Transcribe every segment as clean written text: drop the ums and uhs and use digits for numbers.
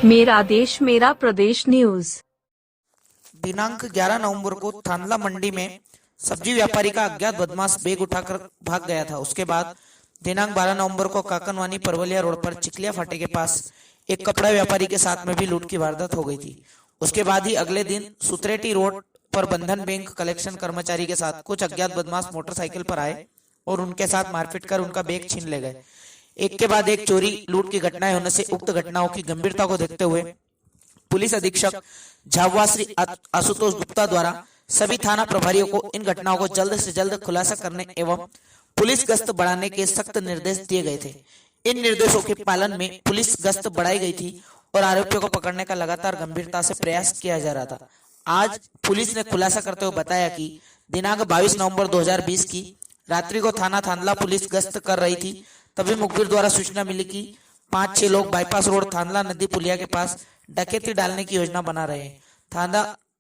मेरा देश मेरा प्रदेश न्यूज। दिनांक 11 नवंबर को थांदला मंडी में सब्जी व्यापारी का अज्ञात बदमाश बैग उठाकर भाग गया था। उसके बाद दिनांक 12 नवंबर को काकनवानी परवलिया रोड पर चिकलिया फाटे के पास एक कपड़ा व्यापारी के साथ में भी लूट की वारदात हो गई थी। उसके बाद ही अगले दिन सुत्रेटी रोड पर बंधन बैंक कलेक्शन कर्मचारी के साथ कुछ अज्ञात बदमाश मोटरसाइकिल पर आए और उनके साथ मारपीट कर उनका बैग छीन ले गए। एक के बाद एक चोरी लूट की घटनाएं होने से उक्त घटनाओं की गंभीरता को देखते हुए पुलिस अधीक्षक झाबुआ श्री आशुतोष गुप्ता द्वारा सभी थाना प्रभारियों को इन घटनाओं को जल्द से जल्द खुलासा करने एवं पुलिस गश्त बढ़ाने के सख्त निर्देश दिए गए थे। इन निर्देशों के पालन में पुलिस गश्त बढ़ाई गई थी और आरोपियों को पकड़ने का लगातार गंभीरता से प्रयास किया जा रहा था। आज पुलिस ने खुलासा करते हुए बताया कि दिनांक 22 नवंबर 2020 की रात्रि को थाना थांदला पुलिस गश्त कर रही थी। तभी मुखबिर द्वारा सूचना मिली कि 5-6 लोग बाईपास रोड थांदला नदी पुलिया के पास डकैती डालने की योजना बना रहे हैं।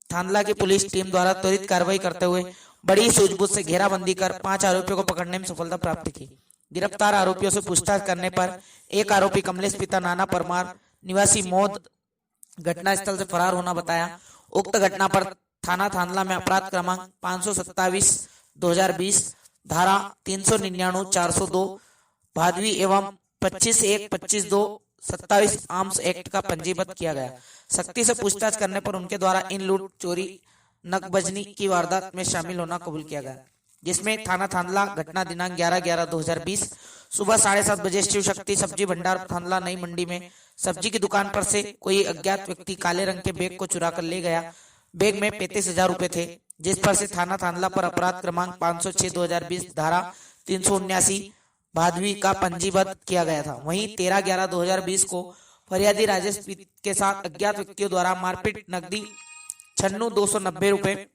थांदला की पुलिस टीम द्वारा त्वरित कार्रवाई करते हुए बड़ी सूझबूझ से घेराबंदी कर 5 आरोपियों को पकड़ने में सफलता प्राप्त की। गिरफ्तार आरोपियों से पूछताछ करने पर एक आरोपी कमलेश पिता नाना परमार निवासी मौद घटनास्थल से फरार होना बताया। उक्त घटना पर थाना थांदला में अपराध क्रमांक 527/2020 धारा 399 402 भादवी एवं 25/1/25/2 आर्म्स एक्ट का पंजीबद्ध किया गया। सख्ती से पूछताछ करने पर उनके द्वारा इन लूट चोरी नकबजनी की वारदात में शामिल होना कबूल किया गया, जिसमें थाना थांदला घटना दिनांक 11/11/2020 सुबह 7:30 बजे शिव शक्ति सब्जी भंडार थांदला नई मंडी में सब्जी की दुकान पर से कोई अज्ञात व्यक्ति काले रंग के बैग को चुरा कर ले गया। बैग में 35,000 रुपए थे, जिस पर से थाना थांदला पर अपराध क्रमांक 506/2020 धारा 379 भादवी का पंजीबद्ध किया गया था। वहीं 13/11/2020 को फरियादी राजेश के साथ अज्ञात व्यक्तियों द्वारा मारपीट नकदी 96,290 रुपए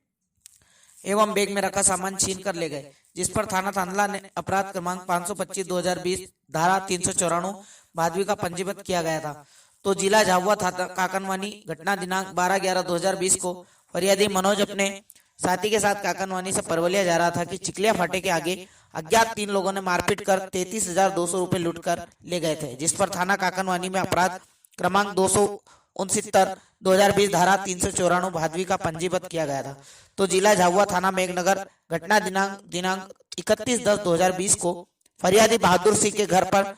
एवं बैग में रखा सामान छीन कर ले गए, जिस पर थाना थांदला ने अपराध क्रमांक 525/2020 धारा 394 भादवी का पंजीबद्ध किया गया था। तो जिला झाबुआ थाना काकनवानी घटना दिनांक 12/11/2020 को फरियादी मनोज अपने साथी के साथ काकनवानी से परवलिया जा रहा था कि चिकलिया फाटे के आगे अज्ञात 3 लोगों ने मारपीट कर 33,200 रुपए लूट कर ले गए थे, जिस पर थाना काकनवानी में अपराध क्रमांक 269/2020 धारा 394 भादवी का पंजीबद्ध किया गया था। तो जिला झाबुआ थाना मेघनगर घटना दिनांक 31/10/2020 को फरियादी बहादुर सिंह के घर पर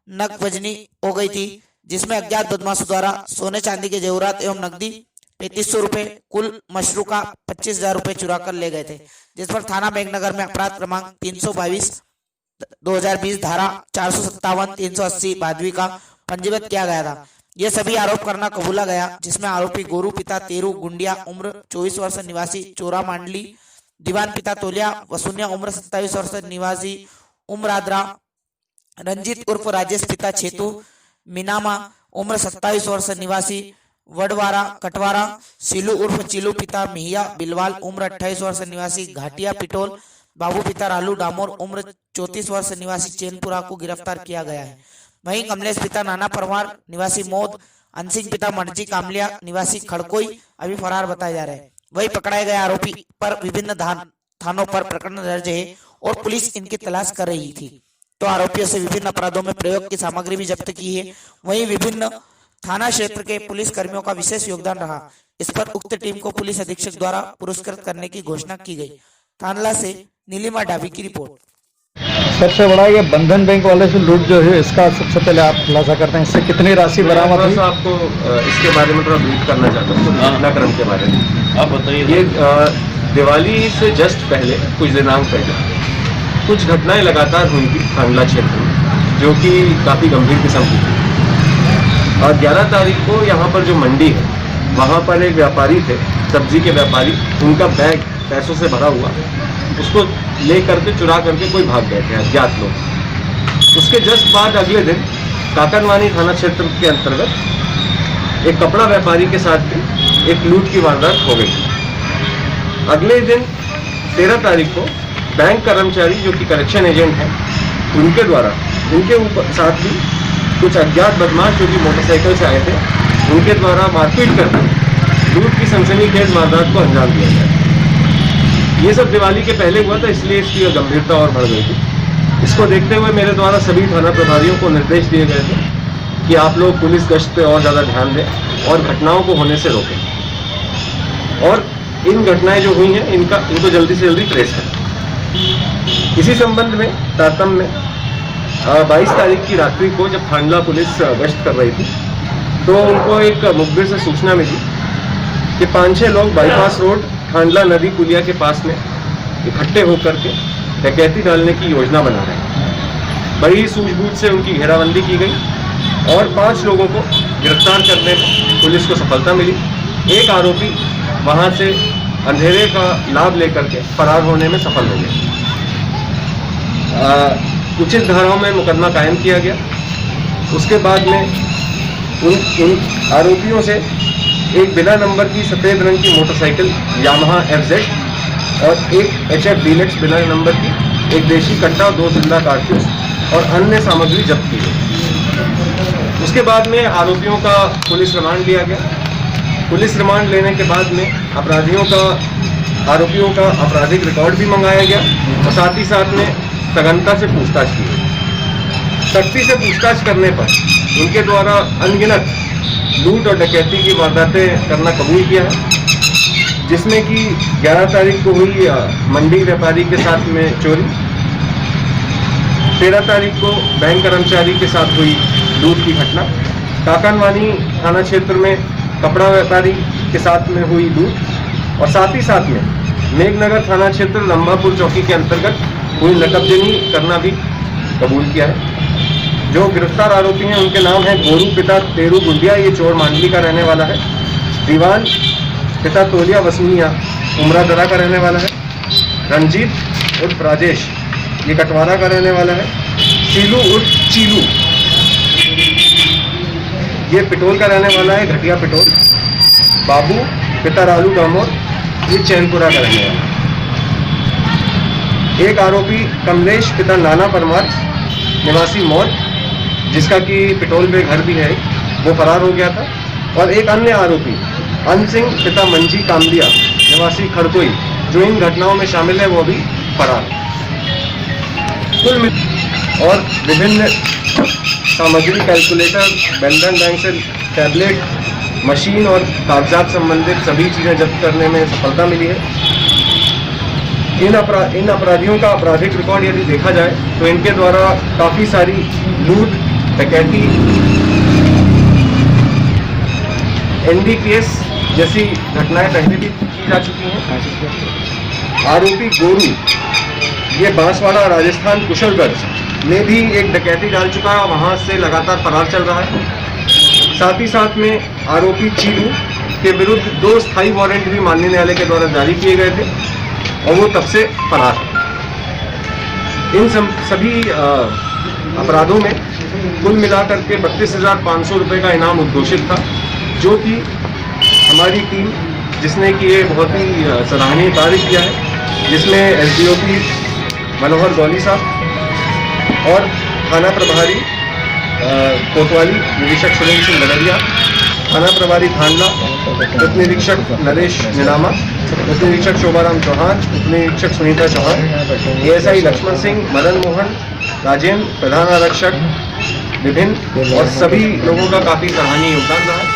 नकबजनी हो गई थी, जिसमें अज्ञात बदमाशों द्वारा सोने चांदी के जेवरात एवं नकदी 3500 रुपए कुल मशरूका 25,000 रुपए चुरा कर ले गए थे, जिस पर थाना मेघनगर में अपराध क्रमांक 322/2020 धारा 457 380 भादवी का पंजीबद्ध किया गया था। ये सभी आरोप करना कबूला गया, जिसमें आरोपी गोरू पिता तेरू गुंडिया उम्र 24 वर्ष निवासी चोरा मांडली, दीवान पिता तोलिया वसुनिया उम्र 27 वर्ष निवासी उमरादरा, रंजीत उर्फ राजेश पिता छेतु मीनामा उम्र 27 वर्ष निवासी वडवारा कटवारा, सिलू उर्फ चिलू पिता मिहिया बिलवाल उम्र 28 वर्ष निवासी घाटिया पिटोल, बाबू पिता रालू डामोर उम्र 34 वर्ष निवासी चैनपुरा को गिरफ्तार किया गया है। वहीं कमलेश पिता नाना परमार निवासी मौद, अनसिंह पिता मर्जी कामलिया निवासी खड़कोई अभी फरार बताए जा रहे हैं। वही पकड़ाए गए आरोपी पर विभिन्न थानों पर प्रकरण दर्ज है और पुलिस इनकी तलाश कर रही थी। तो आरोपियों से विभिन्न अपराधों में प्रयोग की सामग्री भी जब्त की है। वहीं विभिन्न थाना क्षेत्र के पुलिस कर्मियों का विशेष योगदान रहा। इस पर उक्त टीम को पुलिस अधीक्षक द्वारा पुरस्कृत करने की घोषणा की गई। थांदला से नीलिमा डाबी की रिपोर्ट। सबसे बड़ा ये बंधन बैंक वाले से लूट जो है, इसका सबसे पहले आप खुलासा करते हैं, इससे कितनी राशि बरामद हुई? आपको इसके बारे में थोड़ा ब्रीफ करना चाहता हूँ घटनाक्रम के बारे में। आप बताइए। ये दिवाली से जस्ट पहले कुछ दिनांक पहले कुछ घटनाएं लगातार हुई थी थांदला क्षेत्र में, जो कि काफ़ी गंभीर किस्म की थी। और 11 तारीख को यहाँ पर जो मंडी है, वहाँ पर एक व्यापारी थे, सब्जी के व्यापारी, उनका बैग पैसों से भरा हुआ, उसको ले करके चुरा करके कोई भाग गए थे अज्ञात लोग। उसके जस्ट बाद अगले दिन काकनवानी थाना क्षेत्र के अंतर्गत एक कपड़ा व्यापारी के साथ भी एक लूट की वारदात हो गई। अगले दिन 13 तारीख को बैंक कर्मचारी जो कि कलेक्शन एजेंट हैं, उनके द्वारा उनके ऊपर साथ भी कुछ अज्ञात बदमाश जो कि मोटरसाइकिल से आए थे, उनके द्वारा मारपीट करके लूट की सनसनीखेज वारदात को अंजाम दिया गया। ये सब दिवाली के पहले हुआ था, इसलिए इसकी गंभीरता और बढ़ गई थी। इसको देखते हुए मेरे द्वारा सभी थाना प्रभारियों को निर्देश दिए गए थे कि आप लोग पुलिस गश्त पे और ज़्यादा ध्यान दें और घटनाओं को होने से रोकें, और इन घटनाएं जो हुई हैं इनको जल्दी से जल्दी ट्रेस करें। इसी संबंध में तारतम्य में 22 तारीख की रात्रि को जब थांडला पुलिस गश्त कर रही थी तो उनको एक मुखबिर से सूचना मिली कि 5-6 लोग बाईपास रोड थांडला नदी पुलिया के पास में इकट्ठे होकर के डकैती डालने की योजना बना रहे हैं। बड़ी सूझबूझ से उनकी घेराबंदी की गई और 5 लोगों को गिरफ्तार करने में पुलिस को सफलता मिली। एक आरोपी वहां से अंधेरे का लाभ लेकर के फरार होने में सफल हो गया। उचित धाराओं में मुकदमा कायम किया गया। उसके बाद में उन आरोपियों से एक बिना नंबर की सफ़ेद रंग की मोटरसाइकिल यामाहा FZ और एक HF डीलक्स बिना नंबर की एक देशी कट्टा, 2 जिंदा कारतूस और अन्य सामग्री जब्त की गई। उसके बाद में आरोपियों का पुलिस रिमांड लिया गया। पुलिस रिमांड लेने के बाद में आरोपियों का आपराधिक रिकॉर्ड भी मंगाया गया और साथ ही साथ में सघनता से पूछताछ की गई। सख्ती से पूछताछ करने पर उनके द्वारा अनगिनत लूट और डकैती की वारदातें करना कबूल किया है, जिसमें कि 11 तारीख को हुई मंडी व्यापारी के साथ में चोरी, 13 तारीख को बैंक कर्मचारी के साथ हुई लूट की घटना, काकनवानी थाना क्षेत्र में कपड़ा व्यापारी के साथ में हुई लूट और साथ ही साथ में मेघनगर थाना क्षेत्र लंबापुर चौकी के अंतर्गत हुई नकबजनी करना भी कबूल किया है। जो गिरफ्तार आरोपी हैं उनके नाम हैं गोरू पिता तेरू गुंडिया, ये चोर मांडली का रहने वाला है। दीवान पिता तोलिया वसूनिया उमरादरा का रहने वाला है। रंजीत उर्फ राजेश ये कटवारा का रहने वाला है। सीलू उर्फ चीलू ये पिटोल का रहने वाला है, घटिया पिटोल। बाबू पिता रालू डामोर ये चैनपुरा का रहने वाला है। एक आरोपी कमलेश पिता नाना परमार निवासी मौत, जिसका कि पिटोल में घर भी है, वो फरार हो गया था। और एक अन्य आरोपी अन सिंह पिता मंजी कामलिया निवासी खड़कोई, जो इन घटनाओं में शामिल है, वो भी फरार। कुल मिल और विभिन्न सामग्री, कैलकुलेटर, बंधन बैंक से टैबलेट, मशीन और कागजात संबंधित सभी चीज़ें जब्त करने में सफलता मिली है। इन अपराधियों का आपराधिक रिकॉर्ड यदि देखा जाए तो इनके द्वारा काफ़ी सारी लूट, डकैती, NDPS जैसी घटनाएं पहले भी की जा चुकी हैं। आरोपी गोरू ये बांसवाड़ा राजस्थान कुशलगढ़ में भी एक डकैती डाल चुका है और वहाँ से लगातार फरार चल रहा है। साथ ही साथ में आरोपी चीलू के विरुद्ध 2 स्थायी वारंट भी माननीय न्यायालय के द्वारा जारी किए गए थे और वो तब से फरार है। इन सभी अपराधों में कुल मिलाकर के 32,500 रुपये का इनाम उद्घोषित था, जो कि हमारी टीम, जिसने कि ये बहुत ही सराहनीय कार्य किया है, जिसमें SDOP मनोहर गौली साहब और थाना प्रभारी कोतवाली निरीक्षक सुरेंद्र सिंह बलरिया, थाना प्रभारी थांडला, उप निरीक्षक नरेश निनामा, उप निरीक्षक शोभाराम चौहान, उप निरीक्षक सुनीता चौहान, ASI लक्ष्मण सिंह, मदन मोहन, राजेंद्र, प्रधान आरक्षक विभिन्न और सभी लोगों का काफ़ी सराहनीय योगदान रहा है।